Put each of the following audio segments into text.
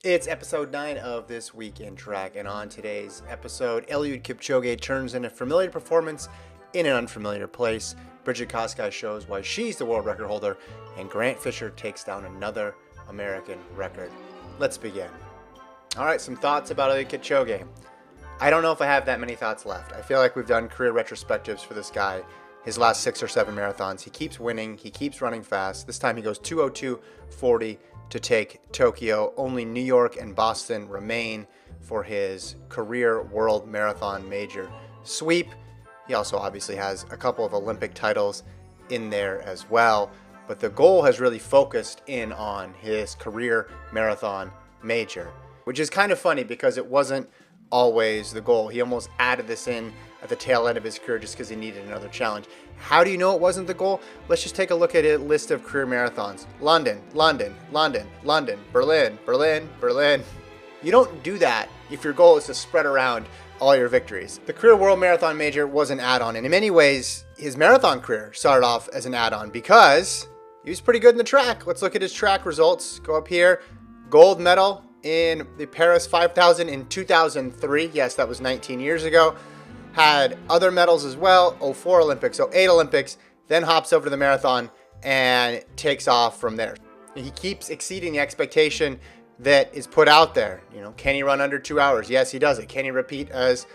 It's episode 9 of This Week in Track, and on today's episode, Eliud Kipchoge turns in a familiar performance in an unfamiliar place. Bridget Kosgei shows why she's the world record holder, and Grant Fisher takes down another American record. Let's begin. All right, some thoughts about Eliud Kipchoge. I don't know if I have that many thoughts left. I feel like we've done career retrospectives for this guy. His last 6 or 7 marathons, he keeps winning, he keeps running fast. This time he goes 2:02:40 to take Tokyo. Only New York and Boston remain for his career world marathon major sweep. He also obviously has a couple of Olympic titles in there as well, but the goal has really focused in on his career marathon major, which is kind of funny because it wasn't always the goal. He almost added this in at the tail end of his career just because he needed another challenge. How do you know it wasn't the goal? Let's just take a look at a list of career marathons. London, London, London, London, Berlin, Berlin, Berlin. You don't do that if your goal is to spread around all your victories. The career world marathon major was an add-on, and in many ways, his marathon career started off as an add-on because he was pretty good in the track. Let's look at his track results. Go up here. Gold medal in the Paris 5000 in 2003. Yes, that was 19 years ago. Had other medals as well, 04 Olympics, 08 Olympics, then hops over to the marathon and takes off from there. He keeps exceeding the expectation that is put out there. You know, can he run under 2 hours? Yes, he does it. Can he repeat as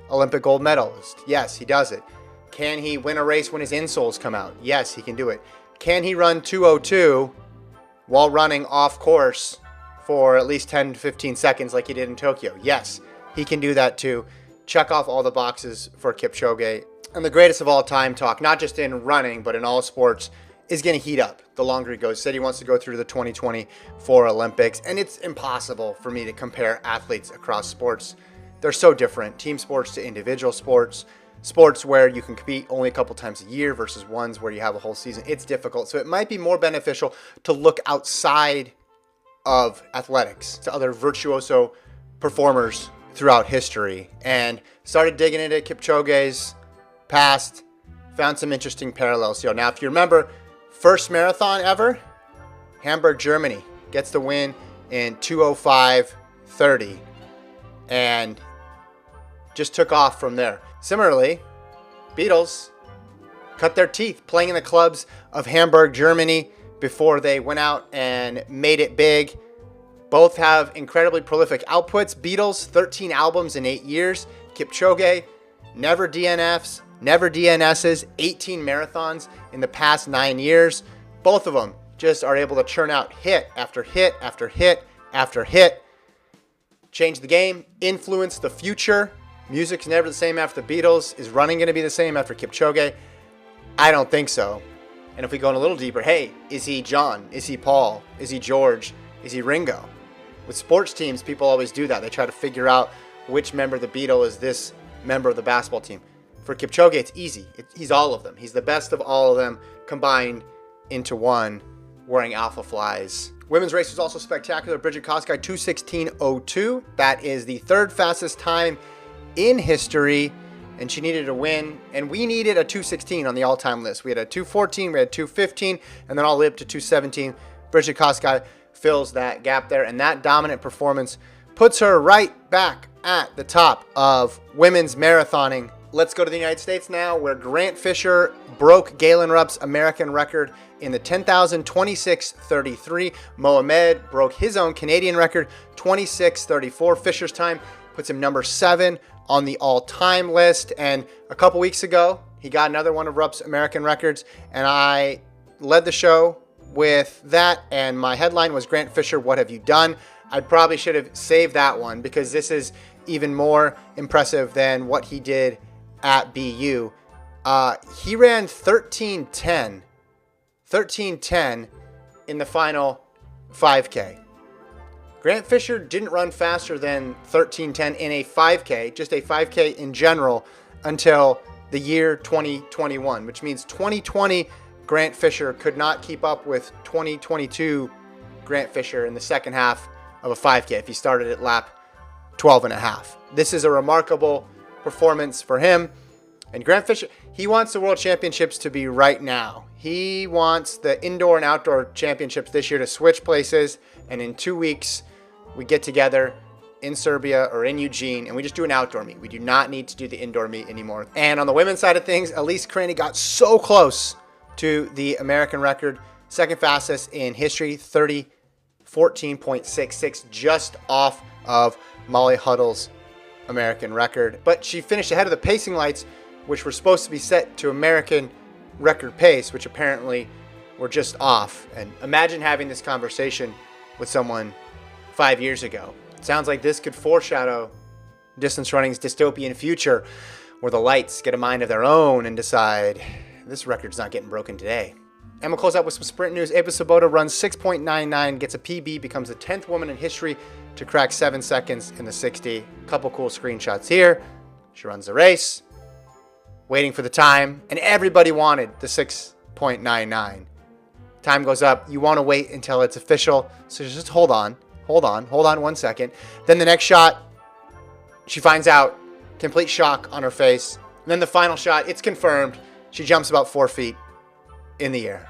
Olympic gold medalist? Yes, he does it. Can he win a race when his insoles come out? Yes, he can do it. Can he run 2:02 while running off course for at least 10 to 15 seconds like he did in Tokyo? Yes, he can do that too. Check off all the boxes for Kipchoge. And the greatest of all time talk, not just in running, but in all sports, is going to heat up the longer he goes. Said he wants to go through the 2024 Olympics. And it's impossible for me to compare athletes across sports. They're so different. Team sports to individual sports. Sports where you can compete only a couple times a year versus ones where you have a whole season. It's difficult. So it might be more beneficial to look outside of athletics to other virtuoso performers throughout history, and started digging into Kipchoge's past, found some interesting parallels here. Now, if you remember, first marathon ever, Hamburg, Germany, gets the win in 2:05:30, and just took off from there. Similarly, Beatles cut their teeth playing in the clubs of Hamburg, Germany before they went out and made it big. Both have incredibly prolific outputs. Beatles, 13 albums in 8 years. Kipchoge, never DNFs, never DNSs, 18 marathons in the past 9 years. Both of them just are able to churn out hit after hit after hit after hit. Change the game, influence the future. Music's never the same after the Beatles. Is running going to be the same after Kipchoge? I don't think so. And if we go in a little deeper, hey, is he John? Is he Paul? Is he George? Is he Ringo? With sports teams, people always do that. They try to figure out which member of the Beatle is this member of the basketball team. For Kipchoge, it's easy. He's all of them. He's the best of all of them combined into one, wearing alpha flies. Women's race was also spectacular. Bridget Kosgei, 2:16:02. That is the third fastest time in history, and she needed a win. And we needed a 2:16 on the all-time list. We had a 2:14, we had 2:15, and then all the way up to 2:17. Bridget Kosgei fills that gap there, and that dominant performance puts her right back at the top of women's marathoning. Let's go to the United States now, where Grant Fisher broke Galen Rupp's American record in the 10,000, 26:33. Mohamed broke his own Canadian record, 26:34. Fisher's time puts him number 7 on the all-time list, and a couple weeks ago, he got another one of Rupp's American records, and I led the show with that, and my headline was Grant Fisher, what have you done? I probably should have saved that one because this is even more impressive than what he did at BU. He ran 13:10 in the final 5K. Grant Fisher didn't run faster than 13:10 in a 5K, just a 5K in general, until the year 2021, which means 2020 Grant Fisher could not keep up with 2022 Grant Fisher in the second half of a 5K if he started at lap 12 and a half. This is a remarkable performance for him. And Grant Fisher, he wants the World Championships to be right now. He wants the indoor and outdoor championships this year to switch places, and in 2 weeks we get together in Serbia or in Eugene, and we just do an outdoor meet. We do not need to do the indoor meet anymore. And on the women's side of things, Elise Craney got so close to the American record, second fastest in history, 30:14.66, just off of Molly Huddle's American record. But she finished ahead of the pacing lights, which were supposed to be set to American record pace, which apparently were just off. And imagine having this conversation with someone 5 years ago. It sounds like this could foreshadow distance running's dystopian future, where the lights get a mind of their own and decide this record's not getting broken today. And we'll close out with some sprint news. Eva Svoboda runs 6.99, gets a PB, becomes the 10th woman in history to crack 7 seconds in the 60. Couple cool screenshots here. She runs the race, waiting for the time, and everybody wanted the 6.99. Time goes up. You want to wait until it's official, so just hold on 1 second. Then the next shot, she finds out, complete shock on her face. And then the final shot, it's confirmed. She jumps about 4 feet in the air.